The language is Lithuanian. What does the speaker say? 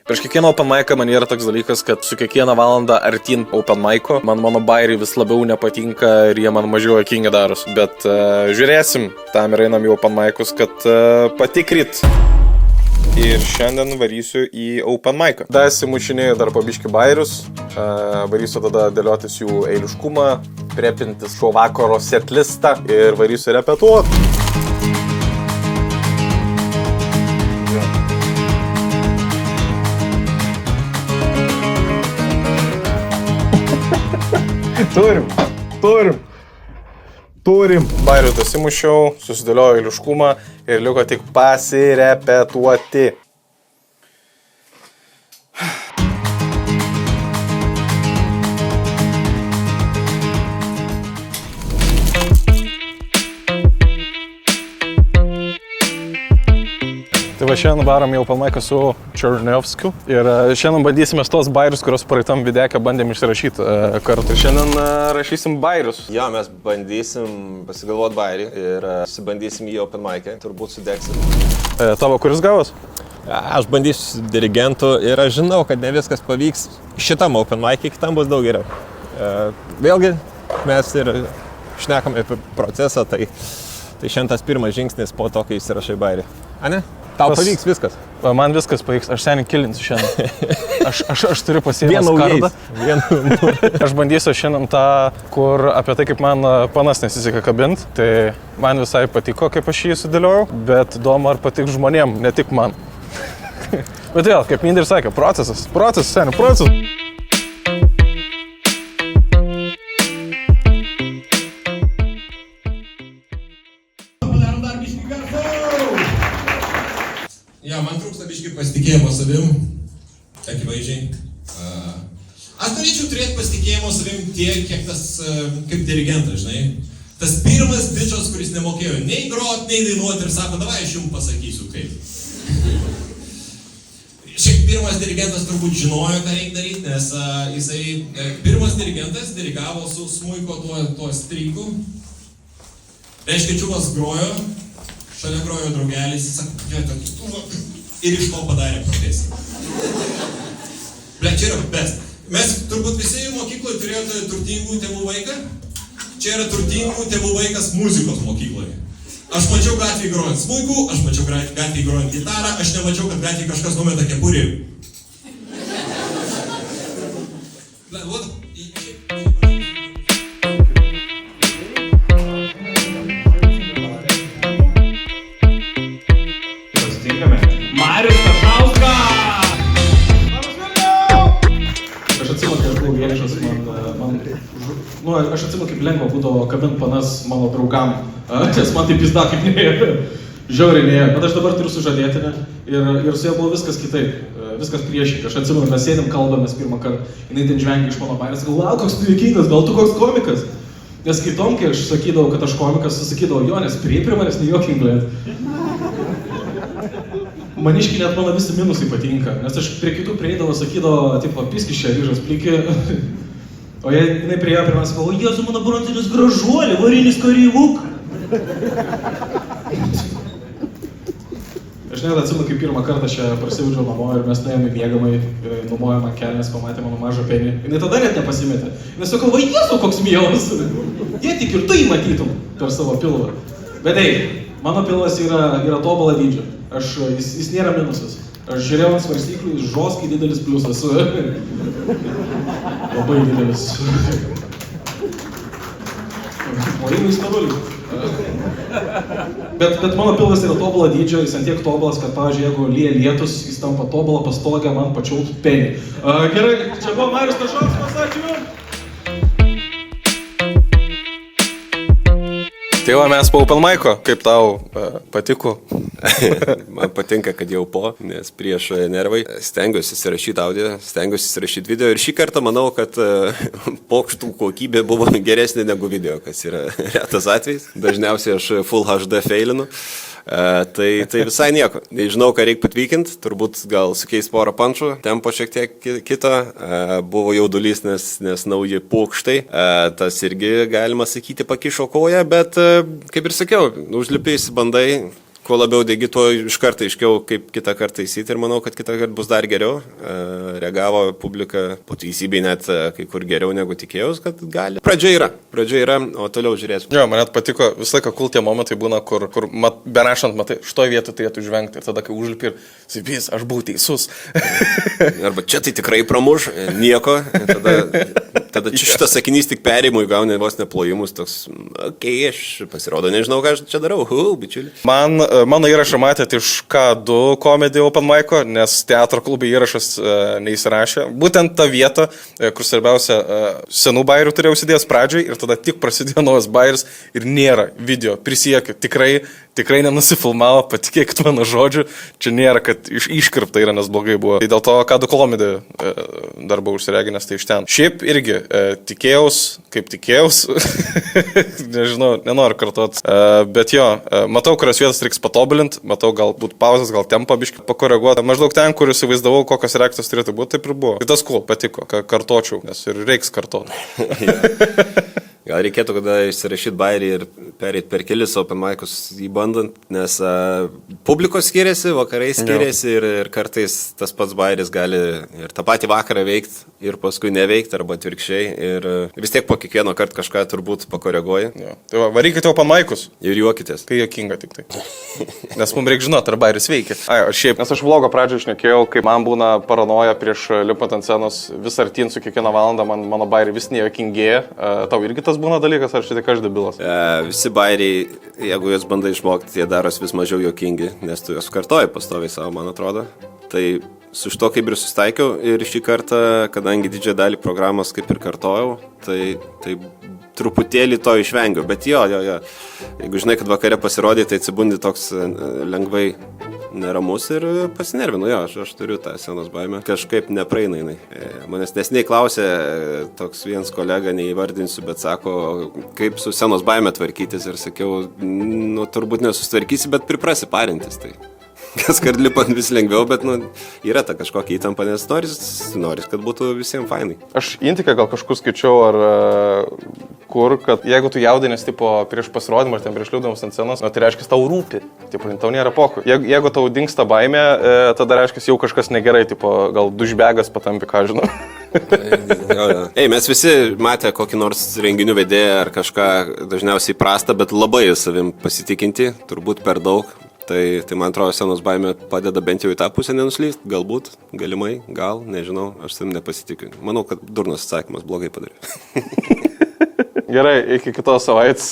Prieš kiekvieną open mic'ą man yra toks dalykas, kad su kiekvieną valandą artin open mic'o mano bairiai vis labiau nepatinka ir jie man mažiau juokingi daros. Bet žiūrėsim, tam ir einam į open mic'us, kad patikrit. Ir šiandien varysiu į open mic'ą. Dasimušinėjau dar pabiški bairius, varysiu tada dėliotis jų eiliškumą, prepintis šio vakaro setlistą ir varysiu repetuoti. Turim. Bairių dasimušiau, susidėlioju eiliškumą ir liko tik pasirepetuoti. Tai va šiandien varom jau open mic'ą su Černiovskiu ir šiandien bandysime tos bairius, kurios praeitam videkę bandėm išsirašyti kartu. Šiandien rašysim bairius. Jo, mes bandysim pasigalvoti bairį ir bandysim jį open mic'ą, turbūt sudegsim. Tavo kuris gavos? Aš bandysiu dirigentų ir aš žinau, kad ne viskas pavyks šitam open mic'ai, kitam bus daug geriau. Vėlgi, mes ir šnekam apie procesą, tai šiandien tas pirmas žingsnis po to, kai įsirašai bairį. Ane? Tau pavyks viskas. Man viskas pavyks, aš seniai kilinsiu šiandien. Aš turiu pasiėmęs kardą. Aš bandysiu šiandien tą, kur apie tai, kaip man panas nesiseka kabint. Tai man visai patiko, kaip aš jį sudėliojau, bet įdomu, ar patiks žmonėm, ne tik man. Bet vėl, kaip Mindė ir sakė, procesas, seniai, procesas. Ja, man trūksta biškai pasitikėjimo savim, akivaizdžiai. Aš norėčiau turėti pasitikėjimo savim tiek, kiek tas, kaip dirigentas, žinai. Tas pirmas bičas, kuris nemokėjo nei grot, nei dainuoti ir sako, davai aš jums pasakysiu kaip. Šiek pirmas dirigentas turbūt žinojo, ką reikia daryti, nes jisai pirmas dirigentas dirigavo su smuiko tuo stryku. Reiškia, čiūvas grojo. Šalia grojo draugelis, jis sako, jo, tokį stūvą ir iš to padarė profesiją. Ble, čia yra best. Mes turbūt visi mokykloje turėjote turtingų tėvų vaiką. Čia yra turtingų tėvų vaikas muzikos mokykloje. Aš mačiau gatvėje grojant smuikų, aš mačiau gatvėje grojant gitarą, aš nemačiau, kad gatvėje kažkas numeta kepurį. Ble, vat, Aš atsimenu, kaip lengva būdavo kabint panas mano draugam, nes man taip pizda kaip žiaurinėje, bet aš dabar turiu sužadėtinę ir su ja buvo viskas kitaip, viskas priešingai. Aš atsimenu, mes sėdėm, kalbamės pirmą kartą, jinai ten žvengia iš mano bairės, gal, koks tu juokingas, gal tu koks komikas? Nes kitom, kai aš sakydavau, kad aš komikas, sakydavau, jo, nes prie manęs nejuokim, blėt. Maniškai net mano visi minusai patinka, nes aš prie kitų prieidavo, sakydavo, tipo, piskis čia, ryžas pliki. O jinai priejo prie manęs, o Jėzu, mano bronzinis gražuolė, varinis kareivuk. Aš net atsimenu, kaip pirmą kartą čia prasivažiau namo ir mes nuėjome miegamai, numojo man kelnes, pamatė mano mažą penį. Jinai tada net nepasimetė. Jinai sako, o Jėzu, koks mielas. Jie tik ir tu jį matytum per savo pilvą. Bet mano pilvas yra tobulą dydžio. Jis nėra minusas. Aš žiūrėjau ant svarstyklių, jis žoskai didelis pliusas. Labai didelis. Morinai staruliai. Bet mano pilvas yra tobulą dydžio, jis ant tiek tobulas, kad, pavyzdžiui, jeigu lyja lietus, jis tampa tobulą pastogę, man pačiaut penį. Gerai, čia buvo Marius Tašovskis, ačiū jums. Tai va, mes po open mic'o, kaip tau patiko? Man patinka, kad jau po, nes prieš nervai stengiuosi įsirašyti audio, stengiuosi įsirašyti video ir šį kartą manau, kad pokštų kokybė buvo geresnė negu video, kas yra retas atvejs. Dažniausiai aš Full HD failinu. Tai visai nieko. Nežinau, ką reikia patvykinti, turbūt gal sukeis porą pančų, tempo šiek tiek kito, buvo jaudulys, nes nauji pokštai, tas irgi galima sakyti pakišo koją, bet kaip ir sakiau, užlipėjus bandai, kuo labiau degi, tuo iš karto aiškiau, kaip kitą kartą įsiti ir manau, kad kitą kartą bus dar geriau. Reagavo publika po teisybei net kai kur geriau negu tikėjus, kad gali. Pradžia yra, o toliau žiūrėsim. Jo, man net patiko visą laiką tie momentai būna, kur berašant, matai, šitoje vietoje turėtų žvengti ir tada, kai užlipi ir sakysi, aš buvau teisus. Arba čia tai tikrai pramuš, nieko. Tada šitas sakinys tik perėjimui gauni vos neplojimus, toks, aš pasirodo, nežinau, ką aš čia darau, bičiuli. Mano įrašą matėte iš K2 Comedy Open Mic'o, nes teatro klubai įrašas neįsirašė. Būtent ta vieta, kur svarbiausia, senų bairių turėjau įsidėjęs pradžiai ir tada tik prasidėjo naujas bairis ir nėra video, prisiekiu, tikrai nenusifilmavo, patikėkit mano žodžiu, čia nėra, kad iškirpta yra, nes blogai buvo. Tai dėl to K2 Comedy dar buvau užsireginęs, tai iš ten. Šiaip irgi tikėjaus, nežinau, nenoriu kartuot, bet jo, matau, kurias vietas reiks patobulinti, matau galbūt pauzes, gal tempą biškį pakoreguoti. Maždaug ten, kur įsivaizdavau, kokios reakcijos turėtų būti, taip ir buvo. Tai tas patiko, kartočiau, nes ir reiks kartoti. Gal reikėtų kada išsirašyti bairį ir perėti per kelis open mic'us jį bandant, nes publikos skiriasi, vakarai skiriasi ir kartais tas pats bairis gali ir tą patį vakarą veikti ir paskui neveikti arba atvirkščiai ir vis tiek po kiekvieno karto kažką turbūt pakoreguoji. Tai varykite open mic'us. Ir juokitės. Kai jokinga tik tai. Nes mums reikia žinoti, ar bairis veikia. Nes aš vlogo pradžioje išnekėjau, kai man būna paranoja prieš lipant ant scenos vis artin su kiekvieną valandą, mano bairį vis nejokingėja. Tau irgi tas būna dalykas, ar šitai aš debilas? Visi bairiai, jeigu juos bandai išmokti, jie daros vis mažiau jokingi, nes tu juos kartoji pastoviai savo, man atrodo. Tai su šito kaip ir susitaikiau ir šį kartą, kadangi didžiąją dalį programos kaip ir kartojau, tai truputėlį to išvengiau. Bet jo. Jeigu žinai, kad vakare pasirodė, tai atsibundi toks lengvai neramus ir pasinervinu. Jo, aš turiu tą scenos baimę. Kažkaip nepraeina jinai. Manęs nesiniai klausė toks vienas kolega, neįvardinsiu, bet sako, kaip su scenos baime tvarkytis. Ir sakiau, turbūt nesusitvarkysi, bet priprasi parintis. Tai kas kart lipant vis lengviau, bet yra ta kažkokia įtampa, nes noris, kad būtų visiems fainai. Aš intikę gal kažkur skaičiau, ar kur, kad jeigu tu jaudinės prieš pasirodymą, ar ten prieš liūdamas ant scenos, tai reiškia, tau rūpi, tau nėra pochų. Jeigu tau dingsta baimė, tada reiškia, jau kažkas negerai, gal dušbegas patampi, ką žinau. Mes visi matę kokį nors renginių vedėją ar kažką dažniausiai prastą, bet labai savim pasitikinti, turbūt per daug. Tai man atrodo, scenos baimė padeda bent jau į tą pusę nenuslyst, galbūt, galimai, gal, nežinau, aš savim nepasitikiu. Manau, kad durnas atsakymas blogai padarė. Gerai, iki kitos savaitės.